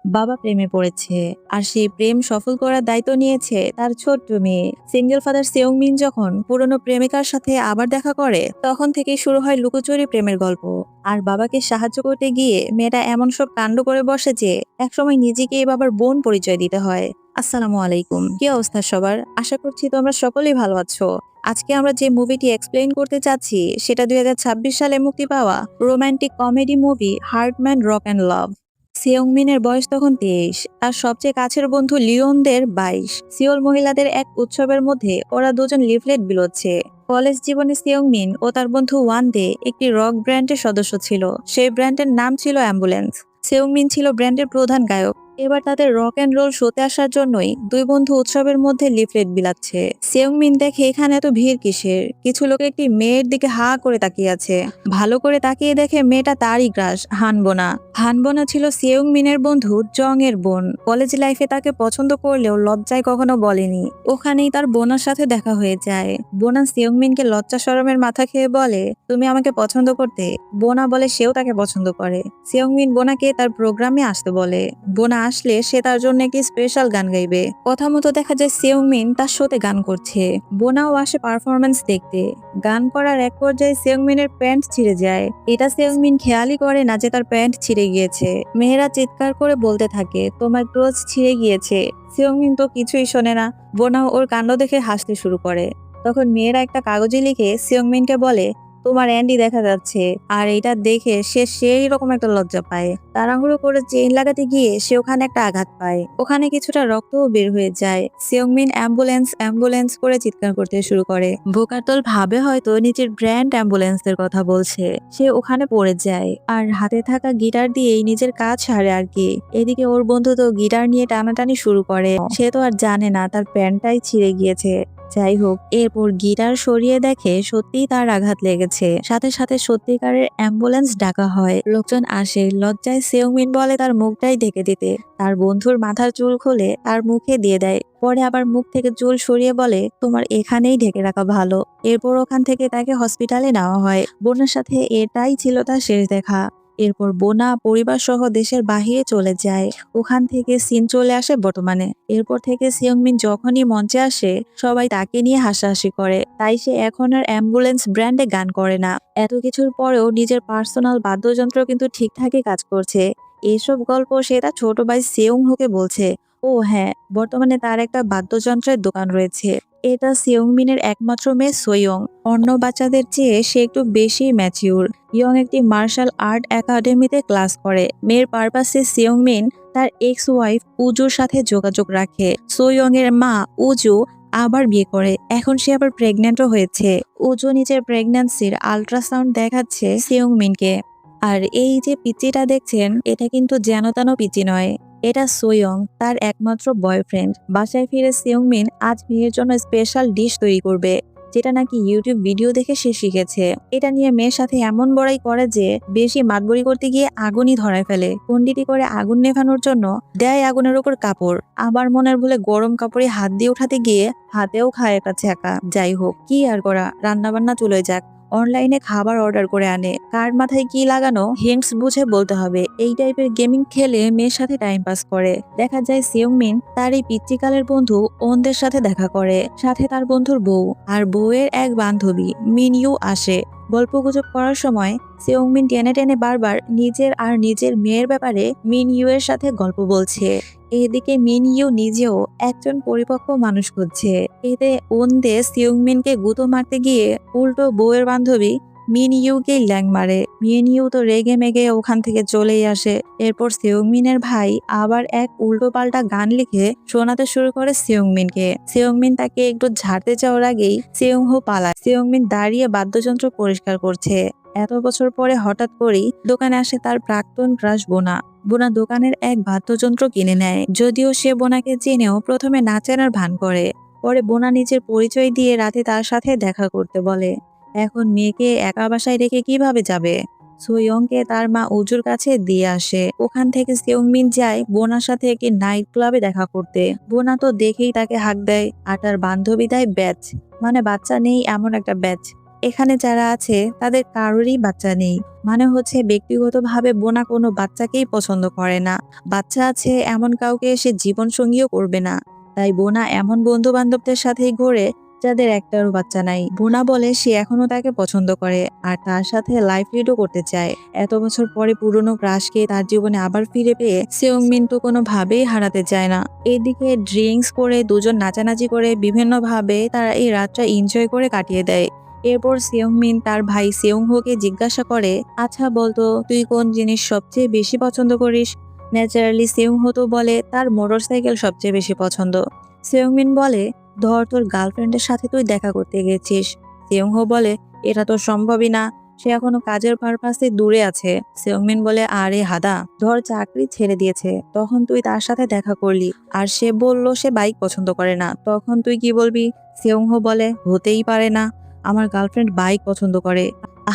বাবা প্রেমে পড়েছে আর সেই প্রেম সফল করার দায়িত্ব নিয়েছে তার ছোট্ট মেয়ে। সিঙ্গেল ফাদার সেউংমিন যখন পুরনো প্রেমিকার সাথে আবার দেখা করে তখন থেকেই শুরু হয় লুকোচুরি প্রেমের গল্প। আর বাবাকে সাহায্য করতে গিয়ে মেয়েটা এমন সব কাণ্ড করে বসে যে একসময় নিজেকে বাবার বোন পরিচয় দিতে হয়। আসসালামু আলাইকুম, কি অবস্থা সবার? আশা করছি তোমরা সকলেই ভালো আছো। আজকে আমরা যে মুভিটি এক্সপ্লেইন করতে চাচ্ছি সেটা 2026 সালে মুক্তি পাওয়া romantic comedy movie Heartman rock and love. সিয়ংমিনের বয়স তখন 23, তার সবচেয়ে কাছের বন্ধু লিওনদের 22। সিওল মহিলাদের এক উৎসবের মধ্যে ওরা দুজন লিফলেট বিলোচ্ছে। কলেজ জীবনে সিয়ংমিন ও তার বন্ধু ওয়ান ডে একটি রক ব্র্যান্ডের সদস্য ছিল। সেই ব্র্যান্ডের নাম ছিল অ্যাম্বুলেন্স। সিয়ংমিন ছিল ব্র্যান্ডের প্রধান গায়ক। এবার তাদের রক অ্যান্ড রোল শোতে আসার জন্যই দুই বন্ধু উৎসবের মধ্যে লিফলেট বিলাচ্ছে। সিয়ংমিন দেখে এখানে এত ভিড় কিসের। কিছু লোক একটি মেয়ের দিকে হা করে তাকিয়ে আছে। ভালো করে তাকিয়ে দেখে মেয়েটা তারই ক্রাশ, হানবোনা। হানবোনা ছিল সিয়ংমিনের বন্ধু জং এর বোন। কলেজ লাইফে তাকে পছন্দ করলেও লজ্জায় কখনো বলেনি। ওখানেই তার বোনার সাথে দেখা হয়ে যায়। বোনা সিয়ংমিনকে লজ্জা শরমের মাথা খেয়ে বলে, তুমি আমাকে পছন্দ করতে? বোনা বলে সেও তাকে পছন্দ করে। সিয়ংমিন বোনাকে তার প্রোগ্রামে আসতে বলে। বোনা আসলে সে তার জন্য একটি স্পেশাল গান গাইবে। কথা মতো দেখা যায় সিয়ংমিন তার শোতে গান করছে। বোনাও আসে পারফরমেন্স দেখতে। গান করার এক পর্যায়ে সিয়ংমিনের প্যান্ট ছিঁড়ে যায়। এটা সিয়ংমিন খেয়ালই করে না যে তার প্যান্ট ছিঁড়ে গিয়েছে। মেয়েরা চিৎকার করে বলতে থাকে, তোমার ক্লোথ ছিঁড়ে গিয়েছে। সিয়ংমিন তো কিছুই শোনে না। বোনাও ওর কাণ্ড দেখে হাসতে শুরু করে। তখন মেয়েরা একটা কাগজে লিখে সিয়ংমিনকে বলে, তোমার অ্যান্ডি দেখা যাচ্ছে। আর এটা দেখে সে সেই রকম একটা লজ্জা পায়। তাড়াহুড়ো করে চেইন লাগাতে গিয়ে সে ওখানে একটা আঘাত পায়। ওখানে কিছুটা রক্তও বের হয়ে যায়। সিয়ংমিন অ্যাম্বুলেন্স অ্যাম্বুলেন্স করে চিৎকার করতে শুরু করে। বোকারতল ভাবে হয়তো নিজের ব্র্যান্ড অ্যাম্বুলেন্সের কথা বলছে। সে ওখানে পড়ে যায় আর হাতে থাকা গিটার দিয়েই নিজের কাজ সারে আর কি। এদিকে ওর বন্ধু তো গিটার নিয়ে টানাটানি শুরু করে। সে তো আর জানে না তার প্যান্টটাই ছিঁড়ে গিয়েছে। যাই হোক, এরপর গিটার সরিয়ে দেখে সত্যিই তার আঘাত লেগেছে। সাথে সাথে সত্যিকারের অ্যাম্বুলেন্স ডাকা হয়। লোকজন আসে। লজ্জায় সিয়ংমিন বলে তার মুখটাই ঢেকে দিতে। তার বন্ধুর মাথার চুল খুলে তার মুখে দিয়ে দেয়। পরে আবার মুখ থেকে চুল সরিয়ে বলে, তোমার এখানেই ঢেকে রাখা ভালো। এরপর ওখান থেকে তাকে হসপিটালে নেওয়া হয়। বোনের সাথে এটাই ছিল তার শেষ দেখা। এরপর বোনা পরিবার সহ দেশের বাহিরে চলে যায়। ওখান থেকে সিন চলে আসে বর্তমানে। এরপর থেকে সিয়ংমিন যখনই মঞ্চে আসে সবাই তাকে নিয়ে হাসাহাসি করে। তাই সে এখন আর অ্যাম্বুলেন্স ব্র্যান্ডে গান করে না। এত কিছুর পরেও নিজের পার্সোনাল বাদ্যযন্ত্র কিন্তু ঠিকঠাকই কাজ করছে। এইসব গল্প সে তার ছোট ভাই সেউংহোকে বলছে। ও হ্যাঁ, বর্তমানে তার একটা বাদ্যযন্ত্রের দোকান রয়েছে। এটা সিয়ংমিনের একমাত্র মেয়ে সোয়ং। অন্য বাচ্চাদের চেয়ে সে একটু বেশি ম্যাচিউর। ইয়ং একটি মার্শাল আর্ট একাডেমিতে ক্লাস করে। মেয়ের পারপাসে সিয়ংমিন তার এক্স ওয়াইফ উজুর সাথে যোগাযোগ রাখে। সোয়ং এর মা উজু আবার বিয়ে করে। এখন সে আবার প্রেগন্যান্টও হয়েছে। উজু নিজের প্রেগন্যান্সির আল্ট্রাসাউন্ড দেখাচ্ছে সিয়ংমিনকে। আর এই যে পিচিটা দেখছেন, এটা কিন্তু যেন তেন পিচি নয়। এটা সোয়ং, তার একমাত্র বয়ফ্রেন্ড। বাসায় ফিরে সিয়ংমিন আজ বিয়ের জন্য স্পেশাল ডিশ তৈরি করবে, যেটা নাকি ইউটিউব ভিডিও দেখে সে শিখেছে। এটা নিয়ে মেয়ের সাথে এমন বড়াই করে যে বেশি মাতবরি করতে গিয়ে আগুনই ধরায় ফেলে। পণ্ডিতি করে আগুন নেভানোর জন্য দেয় আগুনের উপর কাপড়। আবার মনের ভুলে গরম কাপড়ে হাত দিয়ে উঠাতে গিয়ে হাতেও খায় একটা ছ্যাঁকা। যাই হোক, কি আর করা, রান্না বান্না চলে যাক। অনলাইনে খাবার অর্ডার করে আনে। কার মাথায় কি লাগানো হিন্টস বুঝে বলতে হবে। এই টাইপের গেমিং খেলে মেয়ের সাথে টাইম পাস করে। দেখা যায় সিয়ংমিন তার এই পিচ্চিকালের বন্ধু ওনদের সাথে দেখা করে, সাথে তার বন্ধুর বউ আর বউয়ের এক বান্ধবী মিনইউ আসে। গল্পগুজব করার সময় সিয়ংমিন টেনে টেনে বারবার নিজের আর নিজের মেয়ের ব্যাপারে মিনইউ এর সাথে গল্প বলছে। এদিকে মিনইউ নিজেও একজন পরিপক্ক মানুষ খুঁজছে। এতে ওনদে সিয়ংমিনকে গুঁতো মারতে গিয়ে উল্টো বউয়ের বান্ধবী মিনইউকেই ল্যাং মারে। মিনইউ তো রেগে মেগে ওখান থেকে চলেই আসে। এরপর সিয়ংমিনের ভাই আবার এক উল্টো পাল্টা গান লিখে শোনাতে শুরু করে সিয়ংমিনকে। সিয়ংমিন তাকে একটু ঝাড়তে যাওয়ার আগেই সিয়ংহো পালায়। সিয়ংমিন দাঁড়িয়ে বাদ্যযন্ত্র পরিষ্কার করছে। এত বছর পরে হঠাৎ করেই দোকানে আসে তার প্রাক্তন ক্রাশ বোনা। বোনা দোকানের এক বাদ্যযন্ত্র কিনে নেয়। যদিও সে বোনাকে চিনেও প্রথমে না চেনার ভান করে। পরে বোনা নিজের পরিচয় দিয়ে রাতে তার সাথে দেখা করতে বলে। এখন মেয়েকে একা বাসায় রেখে কিভাবে যাবে? সোয়ংকে তার মা উজুর কাছে দিয়ে আসে। ওখান থেকে সিয়ংমিন যায় বোনার সাথে একটি নাইট ক্লাবে দেখা করতে। বোনা তো দেখেই তাকে হাঁক দেয় আর তার বান্ধবী দেয় ব্যাচ, মানে বাচ্চা নেই এমন একটা ব্যাচ। এখানে যারা আছে তাদের কারোরই বাচ্চা নেই। মানে হচ্ছে ব্যক্তিগতভাবে বোনা কোনো বাচ্চাকেই পছন্দ করে না। বাচ্চা আছে এমন কাউকে সে জীবনসঙ্গীও করবে না। তাই বোনা এমন বন্ধু বান্ধবদের সাথেই ঘোরে যাদের একটারও বাচ্চা নাই। বোনা বলে সে এখনো তাকে পছন্দ করে আর তার সাথে লাইফ লিডও করতে চায়। এত বছর পরে পুরনো ক্রাশকে তার জীবনে আবার ফিরে পেয়ে সেওংমিন তো কোনোভাবেই হারাতে চায় না। এদিকে ড্রিঙ্কস করে দুজন নাচানাচি করে বিভিন্নভাবে তারা এই রাতটা এনজয় করে কাটিয়ে দেয়। এরপর সেওংমিন তার ভাই সেওংহোকে জিজ্ঞাসা করে, আচ্ছা বলতো তুই কোন জিনিস সবচেয়ে বেশি পছন্দ করিস? ন্যাচারালি সেওংহো তো বলে তার মোটরসাইকেল সবচেয়ে বেশি পছন্দ। সেওংমিন বলে, ধর তোর গার্লফ্রেন্ডের সাথে তুই দেখা করতে গেছিস। সেওংহো বলে, এটা তো সম্ভবই না, সে এখনো কাজের পারপাসে দূরে আছে। সেওংমিন বলে, আরে হাদা, ধর চাকরি ছেড়ে দিয়েছে, তখন তুই তার সাথে দেখা করলি আর সে বলল সে বাইক পছন্দ করে না, তখন তুই কি বলবি? সেওংহো বলে, হতেই পারে না, আমার গার্লফ্রেন্ড বাইক পছন্দ করে।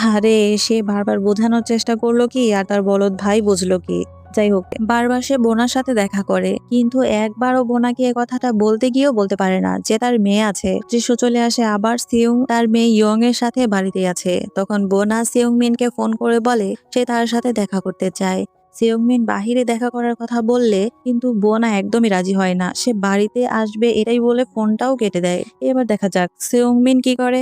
আরে সে বারবার বোঝানোর চেষ্টা করলো কি আর তার বলদ ভাই বুঝলো কি? যাই হোক, বারবার সে বোনার সাথে দেখা করে, কিন্তু একবারও বোনাকে এ কথাটা বলতে গিয়েও বলতে পারে না যে তার মেয়ে আছে। দৃশ্য চলে আসে আবার সিউং তার মেয়ে ইয়ং এর সাথে বাড়িতে আছে। তখন বোনা সিউং মিনকে ফোন করে বলে সে তার সাথে দেখা করতে চায়। সিউং মিন বাহিরে দেখা করার কথা বললে কিন্তু বোনা একদমই রাজি হয় না, সে বাড়িতে আসবে এটাই বলে ফোনটাও কেটে দেয়। এবার দেখা যাক সিউং মিন কি করে।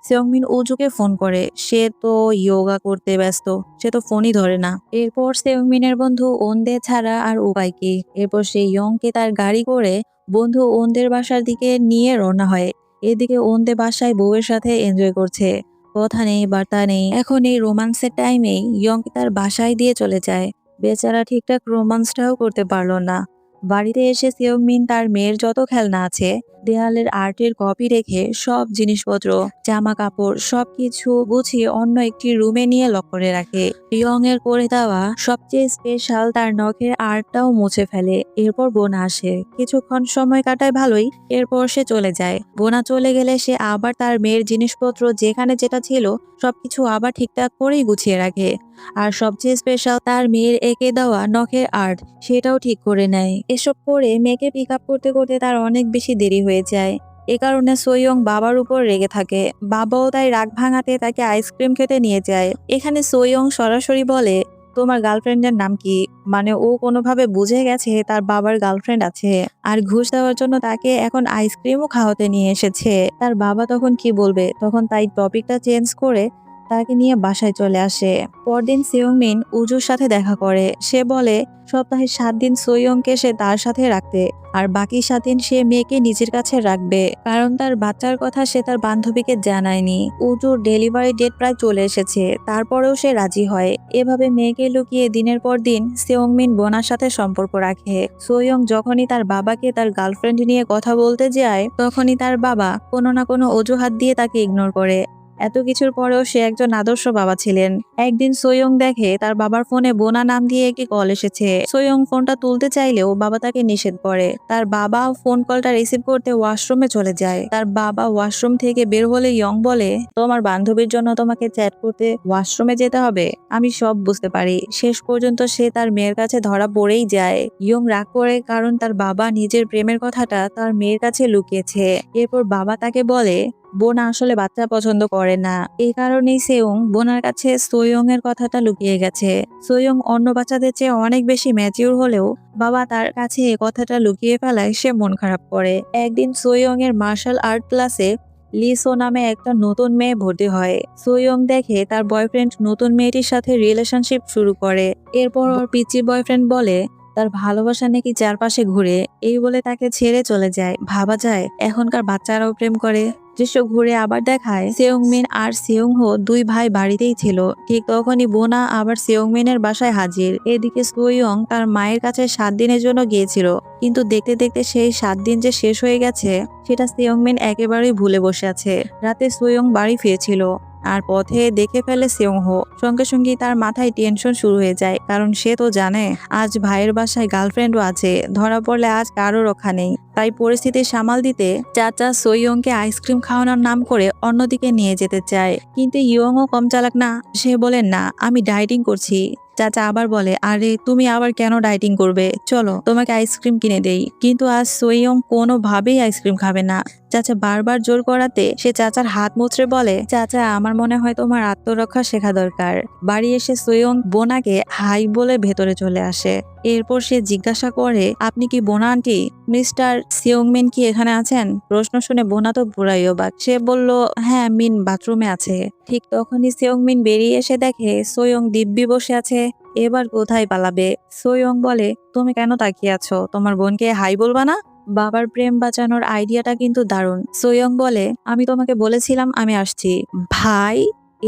সেওংমিন উজুকে ফোন করে, সে তো ইয়োগা করতে ব্যস্ত, সে তো ফোনই ধরে না। এরপর সেওংমিনের বন্ধু ওন্দে ছাড়া আর উপায় কি? এরপর সে ইয়ংকে তার গাড়ি করে বন্ধু ওন্দের বাসার দিকে নিয়ে রওনা হয়। এদিকে ওন্দে বাসায় বউয়ের সাথে এনজয় করছে, কথা নেই বার্তা নেই। এখন এই রোমান্সের টাইমেই ইয়ংকে তার বাসায় দিয়ে চলে যায়। বেচারা ঠিকঠাক রোমান্সটাও করতে পারলো না। বাড়িতে এসে সেওংমিন তার মেয়ের যত খেলনা আছে দেয়ালের আর্টের কপি রেখে সব জিনিসপত্র, জামা কাপড় সবকিছু গুছিয়ে অন্য একটি রুমে নিয়ে লক করে রাখে। ইয়ং এর করে দেওয়া সবচেয়ে স্পেশাল তার নখের আর্টটাও মুছে ফেলে। এরপর বোনা আসে, কিছুক্ষণ সময় কাটায় ভালোই, এরপর সে চলে যায়। বোনা চলে গেলে সে আবার তার মেয়ের জিনিসপত্র যেখানে যেটা ছিল সবকিছু আবার ঠিকঠাক করেই গুছিয়ে রাখে। আর সবচেয়ে স্পেশাল তার মেয়ের এঁকে দেওয়া নখের আর্ট, সেটাও ঠিক করে নেয়। এসব করে মেয়েকে পিক আপ করতে করতে তার অনেক বেশি দেরি হয়ে যায়। এ কারণে সোয়ং বাবার উপর রেগে থাকে। বাবাও তাই রাগ ভাঙাতে তাকে আইসক্রিম খেতে নিয়ে যায়। এখানে সোয়ং সরাসরি বলে, তোমার গার্লফ্রেন্ডের নাম কি? মানে ও কোনোভাবে বুঝে গেছে তার বাবার গার্লফ্রেন্ড আছে আর ঘুষ দেওয়ার জন্য তাকে এখন আইসক্রিমও খাওয়াতে নিয়ে এসেছে। তার বাবা তখন কি বলবে? তখন তাই টপিকটা চেঞ্জ করে তাকে নিয়ে বাসায় চলে আসে। পরদিন সেওংমিন উজুর সাথে দেখা করে। সে বলে সপ্তাহে 7 দিন সোয়ংকে সে তার সাথে রাখতে আর বাকি 7 দিন সে মেয়েকে নিজের কাছে রাখবে, কারণ তার বাচ্চার কথা সে তার বান্ধবীকে জানায়নি। উজুর ডেলিভারি ডেট প্রায় চলে এসেছে, তারপরেও সে রাজি হয়। এভাবে মেয়েকে লুকিয়ে দিনের পর দিন সেওংমিন বোনার সাথে সম্পর্ক রাখে। সোয়ং যখনই তার বাবাকে তার গার্লফ্রেন্ড নিয়ে কথা বলতে যায় তখনই তার বাবা কোনো না কোনো অজুহাত দিয়ে তাকে ইগনোর করে। এত কিছুর পরেও সে একজন আদর্শ বাবা ছিলেন। একদিন সোয়ং দেখে তার বাবার ফোনে বোনা নাম দিয়ে একটি কল এসেছে। সোয়ং ফোনটা তুলতে চাইলেও বাবা তাকে নিষেধ করে। তার বাবা ফোন কলটা রিসিভ করতে ওয়াশরুমে চলে যায়। তার বাবা ওয়াশরুম থেকে বের হলে ইয়ং বলে, তোমার বান্ধবীর জন্য তোমাকে চ্যাট করতে ওয়াশরুমে যেতে হবে? আমি সব বুঝতে পারি। শেষ পর্যন্ত সে তার মেয়ের কাছে ধরা পড়েই যায়। ইয়ং রাগ করে, কারণ তার বাবা নিজের প্রেমের কথাটা তার মেয়ের কাছে লুকিয়েছে। এরপর বাবা তাকে বলে বোনা আসলে বাচ্চা পছন্দ করে না, এই কারণেই সেওং বোনার কাছে সোয়ং এর কথাটা লুকিয়ে গেছে। সোয়ং অন্য বাচ্চাদের চেয়ে অনেক বেশি ম্যাচিউর হলেও বাবা তার কাছে এই কথাটা লুকিয়ে ফেলায় সে মন খারাপ করে। একদিন সোয়ং এর মার্শাল আর্ট ক্লাসে লিসো নামে একটা নতুন মেয়ে ভর্তি হয়। সোয়ং দেখে তার বয়ফ্রেন্ড নতুন মেয়েটির সাথে রিলেশনশিপ শুরু করে। এরপর ওর পিচি বয়ফ্রেন্ড বলে তার ভালোবাসা নাকি চারপাশে ঘুরে, এই বলে তাকে ছেড়ে চলে যায়। ভাবা যায় এখনকার বাচ্চারাও প্রেম করে। দৃশ্য ঘুরে আবার দেখায় সেওংমিন আর সেওংহো দুই ভাই বাড়িতেই ছিল। ঠিক তখনই বোনা আবার সেওংমিনের বাসায় হাজির। এদিকে সোয়ং তার মায়ের কাছে 7 দিনের জন্য গিয়েছিল, কিন্তু দেখতে দেখতে সেই 7 দিন যে শেষ হয়ে গেছে সেটা সেওংমিন একেবারেই ভুলে বসে আছে। রাতে সোয়ং বাড়ি ফিরেছিল আর পথে দেখে ফেলে সেওংহো। সঙ্গে সঙ্গে তার মাথায় টেনশন শুরু হয়ে যায়, কারণ সে তো জানে আজ ভাইয়ের বাসায় গার্লফ্রেন্ডও আছে, ধরা পড়লে আজ কারো রক্ষা নেই। তাই পরিস্থিতি সামাল দিতে চাচা সোয়ংকে আইসক্রিম খাওয়ানোর নাম করে অন্যদিকে নিয়ে যেতে চায়, কিন্তু ইয়ংও কম চালাক না। সে বলে, না আমি ডায়েটিং করছি। চাচা আবার বলে, আরে তুমি আবার কেন ডায়েটিং করবে, চলো তোমাকে আইসক্রিম কিনে দেই। কিন্তু আজ সোয়ং কোনোভাবেই আইসক্রিম খাবে না। চাচা বারবার জোর করাতে সে চাচার হাত মুচড়ে বলে, চাচা আমার মনে হয় তোমার আত্মরক্ষা শেখা দরকার। বাড়ি এসে সোয়ং বোনাকে হাই বলে ভেতরে চলে আসে। এরপর সে জিজ্ঞাসা করে, আপনি কি বোনা আন্টি? মিস্টার সিওংমিন কি এখানে আছেন? প্রশ্ন শুনে বোনা তো পুরাই অবাক। সে বলল, হ্যাঁ মিন বাথরুমে আছে। ঠিক তখনই সিওংমিন বেরিয়ে এসে দেখে সোয়ং দিব্যি বসে আছে। এবার কোথায় পালাবে? সোয়ং বলে, তুমি কেন তাকিয়ে আছো? তোমার বোনকে হাই বলবা না? বাবার প্রেম বাঁচানোর আইডিয়াটা কিন্তু দারুণ। সোয়ং বলে, আমি তোমাকে বলেছিলাম আমি আসছি। ভাই?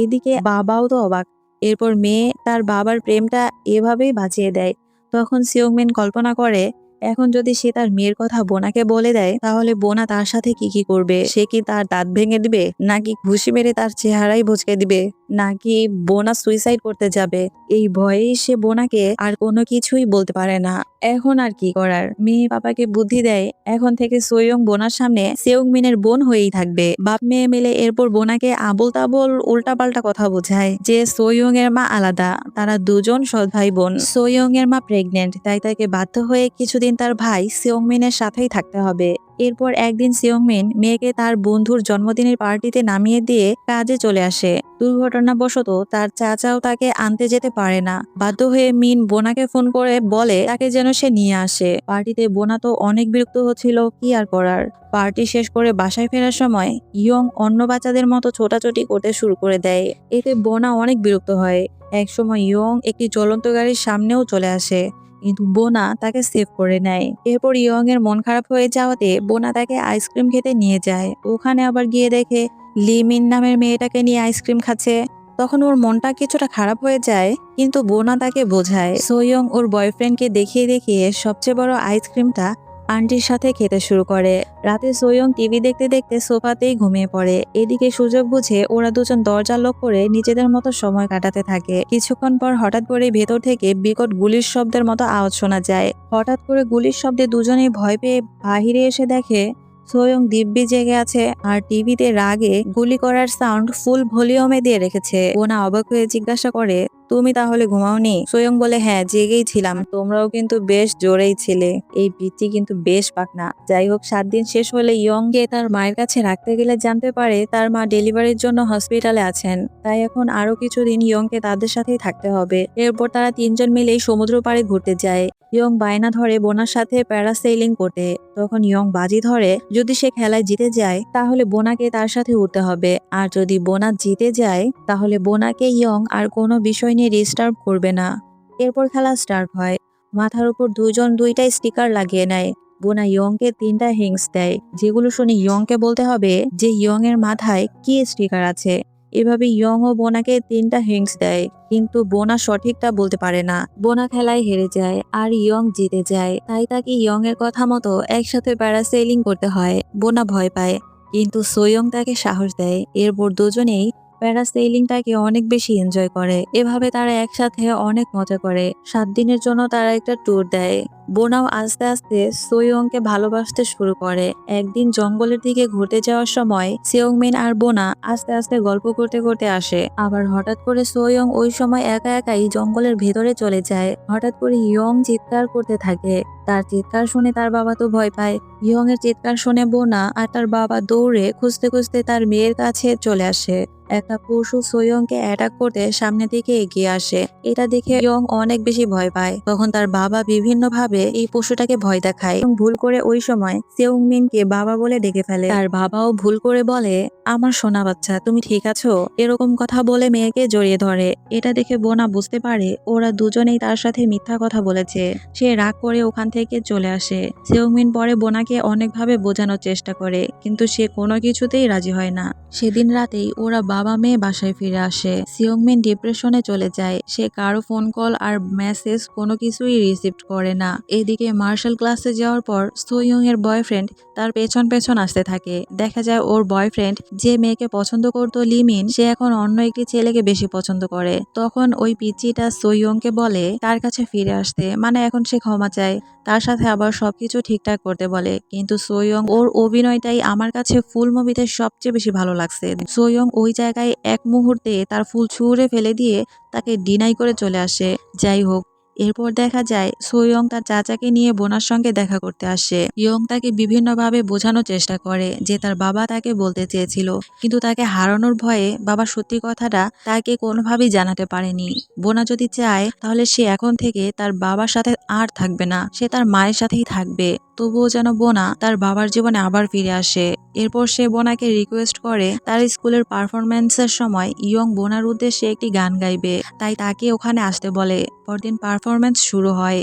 এদিকে বাবাও তো অবাক। এরপর মেয়ে তার বাবার প্রেমটা এভাবেই বাঁচিয়ে দেয়। তখন সিওংমিন কল্পনা করে, এখন যদি সে তার মেয়ের কথা বোনাকে বলে দেয় তাহলে বোনা তার সাথে কি কি করবে? সে কি তার দাঁত ভেঙে দিবে, নাকি ঘুষি মেরে তার চেহারাই ভুঁচকে দিবে, নাকি বোনা সুইসাইড করতে যাবে? এই ভয়েই সে বোনাকে আর কোনো কিছুই বলতে পারে না। এখন আর কি করার? মেয়ে বাবাকে বুদ্ধি দেয়, এখন থেকে সোয়ং বোনার সামনে সেউংমিনের বোন হয়েই থাকবে। বাপ মেয়ে মিলে এরপর বোনাকে আবোল তাবোল উল্টাপাল্টা কথা বোঝায় যে সোয়ং এর মা আলাদা, তারা দুজন সৎ ভাই বোন। সোয়ং এর মা প্রেগনেন্ট, তাই তাকে বাধ্য হয়ে কিছুদিন তার ভাই সিওংমিনের সাথেই থাকতে হবে। এরপর একদিন সিওংমিন মেয়েকে তার বন্ধুর জন্মদিনের পার্টিতে নামিয়ে দিয়ে কাজে চলে আসে। দুর্ঘটনাবশত তার চাচাও তাকে আনতে যেতে পারে না। বাধ্য হয়ে মিন বোনাকে ফোন করে বলে তাকে যেন সে নিয়ে আসে। পার্টিতে বোনা তো অনেক বিরক্ত হচ্ছিল, কি আর করার। পার্টি শেষ করে বাসায় ফেরার সময় ইয়ং অন্য বাচ্চাদের মতো ছোটাছুটি করতে শুরু করে দেয়। এতে বোনা অনেক বিরক্ত হয়। একসময় ইয়ং একটি চলন্ত গাড়ির সামনেও চলে আসে, কিন্তু বোনা তাকে সেভ করে নেয়। এরপর ইয়ং এর মন খারাপ হয়ে যাওয়াতে বোনা তাকে আইসক্রিম খেতে নিয়ে যায়। ওখানে আবার গিয়ে দেখে লিমিন নামের মেয়েটাকে নিয়ে আইসক্রিম খাচ্ছে। তখন ওর মনটা কিছুটা খারাপ হয়ে যায়, কিন্তু বোনা তাকে বোঝায়। সোয়ং ওর বয়ফ্রেন্ডকে দেখিয়ে দেখিয়ে সবচেয়ে বড় আইসক্রিমটা আন্টির সাথে খেতে শুরু করে। রাতে সোয়ং টিভি দেখতে দেখতে সোফাতেই ঘুমিয়ে পড়ে। এদিকে সুযোগ বুঝে ওরা দুজন দরজা লক করে নিজেদের মতো সময় কাটাতে থাকে। কিছুক্ষণ পর হঠাৎ করে ভেতর থেকে বিকট গুলির শব্দের মতো আওয়াজ শোনা যায়। হঠাৎ করে গুলির শব্দে দুজনেই ভয় পেয়ে বাহিরে এসে দেখে সোয়ং দিব্যি জেগে আছে আর টিভিতে রাগে গুলি করার সাউন্ড ফুল ভলিউমে দিয়ে রেখেছে। বোনা অবাক হয়ে জিজ্ঞাসা করে, তুমি তাহলে ঘুমাওনি? সোয়ং বলে, হ্যাঁ জেগেই ছিলাম। তোমরাও কিন্তু বেশ জোরেই ছিলে। এই পিচ্চি কিন্তু বেশ পাকনা। যাই হোক, 7 দিন শেষ হলে ইয়ংকে তার মায়ের কাছে রাখতে গেলে জানতে পারে তার মা ডেলিভারির জন্য হসপিটালে আছেন। তাই এখন আরো কিছুদিন ইয়ংকে তাদের সাথেই থাকতে হবে। এরপর তারা তিনজন মিলেই সমুদ্র পাড়ে ঘুরতে যায়। ইয়ং বায়না ধরে বোনার সাথে প্যারাসেইলিং করতে। তখন ইয়ং বাজি ধরে যদি সে খেলায় জিতে যায় তাহলে বোনাকে তার সাথে উঠতে হবে, আর যদি বোনা জিতে যায় তাহলে বোনাকে ইয়ং আর কোনো বিষয় নিয়ে ডিস্টার্ব করবে না। এরপর খেলা স্টার্ট হয়। মাথার উপর দুজন দুইটাই স্টিকার লাগিয়ে নেয়। বোনা ইয়ংকে 3টা হিংস দেয়, যেগুলো শুনে ইয়ংকে বলতে হবে যে ইয়ং এর মাথায় কি স্টিকার আছে। এভাবে ইয়ং ও বোনাকে 3টা হিংস দেয়, কিন্তু বোনা সঠিকটা বলতে পারে না। বোনা খেলায় হেরে যায় আর ইয়ং জিতে যায়। তাই তাকে ইয়ং এর কথা মতো একসাথে প্যারাসেইলিং করতে হয়। বোনা ভয় পায়, কিন্তু সোয়ং তাকে সাহস দেয়। এরপর দুজনেই প্যারাসেইলিংটাকে অনেক বেশি এনজয় করে। এভাবে তারা একসাথে অনেক মজা করে। 7 দিনের জন্য তারা একটা ট্যুর দেয়। বোনাও আস্তে আস্তে সোয়ংকে ভালোবাসতে শুরু করে। একদিন জঙ্গলের দিকে ঘুরতে যাওয়ার সময় সিওংমিন আর বোনা আস্তে আস্তে গল্প করতে করতে আসে। আবার হঠাৎ করে সোয়ং ওই সময় একা একাই জঙ্গলের ভেতরে চলে যায়। হঠাৎ করে ইয়ং চিৎকার করতে থাকে। তার চিৎকার শুনে তার বাবা তো ভয় পায়। ইয়ং এর চিৎকার শুনে বোনা আর তার বাবা দৌড়ে খুঁজতে খুঁজতে তার মেয়ের কাছে চলে আসে। একটা পশু সোয়ংকে অ্যাটাক করতে সামনে দিকে এগিয়ে আসে। এটা দেখে ইয়ং অনেক বেশি ভয় পায়। তখন তার বাবা বিভিন্ন ভাবে এই পশুটাকে ভয় দেখায় এবং ভুল করে ওই সময় সেউংমিনকে বাবা বলে ডেকে ফেলে। তার বাবাও ভুল করে বলে, আমার সোনা বাচ্চা তুমি ঠিক আছো? এরকম কথা বলে মেয়েকে জড়িয়ে ধরে। এটা দেখে বোনা বুঝতে পারে ওরা দুজনেই তার সাথে মিথ্যা কথা বলেছে। সে রাগ করে ওখান থেকে চলে আসে। সেউংমিন পরে বোনাকে অনেকভাবে বোঝানোর চেষ্টা করে, কিন্তু সে কোনো কিছুতেই রাজি হয় না। সেদিন রাতেই ওরা বাবা মেয়ে বাসায় ফিরে আসে। সিওংমিন ডিপ্রেশনে চলে যায়। সে কারো ফোন কল আর মেসেজ কোনো কিছুই রিসিভ করে না। এদিকে মার্শাল ক্লাসে যাওয়ার পর সোয়ং এর বয়ফ্রেন্ড তার পেছন পেছন আসতে থাকে। দেখা যায় ওর বয়ফ্রেন্ড যে মেয়েকে পছন্দ করতো লিমিন, সে এখন অন্য একটি ছেলেকে বেশি পছন্দ করে। তখন ওই পিচ্চিটা সোয়ংকে বলে তার কাছে ফিরে আসতে, মানে এখন সে ক্ষমা চায়, তার সাথে আবার সবকিছু ঠিকঠাক করতে বলে। কিন্তু সোয়ং ওর অভিনয়টাই আমার কাছে ফুল মুভিতে সবচেয়ে বেশি ভালো লাগছে। সোয়ং ওই জায়গায় এক মুহূর্তে তার ফুল ছুঁড়ে ফেলে দিয়ে তাকে ডিনাই করে চলে আসে। যাই হোক, এরপর দেখা যায় সোয়ং তার চাচাকে নিয়ে বোনার সঙ্গে দেখা করতে আসে। ইয়ং তাকে বিভিন্নভাবে বোঝানোর চেষ্টা করে যে তার বাবা তাকে বলতে চেয়েছিল, কিন্তু তাকে হারানোর ভয়ে বাবা সত্যি কথাটা তাকে কোনোভাবেই জানাতে পারেনি। বোনা যদি চায় তাহলে সে এখন থেকে তার বাবার সাথে আর থাকবে না, সে তার মায়ের সাথেই থাকবে। তবুও যেন বোনা তার বাবার জীবনে আবার ফিরে আসে। এরপর সে বোনাকে রিকোয়েস্ট করে তার স্কুলের পারফরমেন্সের সময় ইয়ং বোনার উদ্দেশ্যে একটি গান গাইবে, তাই তাকে ওখানে আসতে বলে। পরদিন পারফরমেন্স শুরু হয়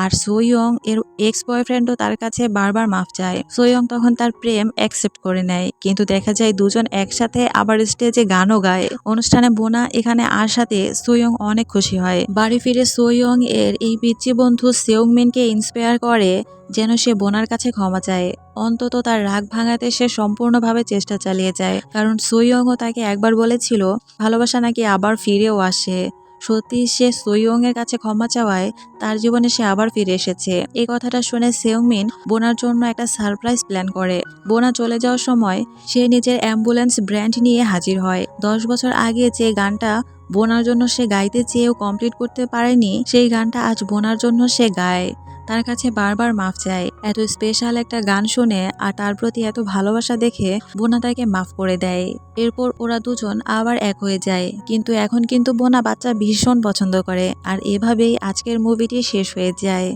আর সোয়ং এর এক্স বয়ফ্রেন্ডও তার কাছে বারবার মাফ চায়। সোয়ং তখন তার প্রেম অ্যাকসেপ্ট করে নেয়, কিন্তু দেখা যায় দুজন একসাথে আবার স্টেজে গানও গায়। অনুষ্ঠানে বোনা এখানে আসাতে সোয়ং অনেক খুশি হয়। বাড়ি ফিরে সোয়ং এর এই পিচ্চি বন্ধু সেউংমিনকে ইন্সপায়ার করে যেন সে বোনার কাছে ক্ষমা চায়। অন্তত তার রাগ ভাঙাতে সে সম্পূর্ণভাবে চেষ্টা চালিয়ে যায়, কারণ সোয়ংও তাকে একবার বলেছিল ভালোবাসা নাকি আবার ফিরেও আসে। সত্যি সে সোয়ং এর কাছে ক্ষমা চাওয়ায় তার জীবনে সে আবার ফিরে এসেছে। এই কথাটা শুনে সেউংমিন বোনার জন্য একটা সারপ্রাইজ প্ল্যান করে। বোনা চলে যাওয়ার সময় সে নিজের অ্যাম্বুলেন্স ব্র্যান্ড নিয়ে হাজির হয়। 10 বছর আগে যে গানটা বোনার জন্য সে গাইতে চেয়েও কমপ্লিট করতে পারেনি, সেই গানটা আজ বোনার জন্য সে গায়। তার কাছে বারবার মাফ চায়। এত স্পেশাল একটা গান শুনে আর তার প্রতি এত ভালোবাসা দেখে বোনা তাকে মাফ করে দেয়। এরপর ওরা দুজন আবার এক হয়ে যায়, কিন্তু এখন কিন্তু বোনা বাচ্চা ভীষণ পছন্দ করে। আর এভাবেই আজকের মুভিটি শেষ হয়ে যায়।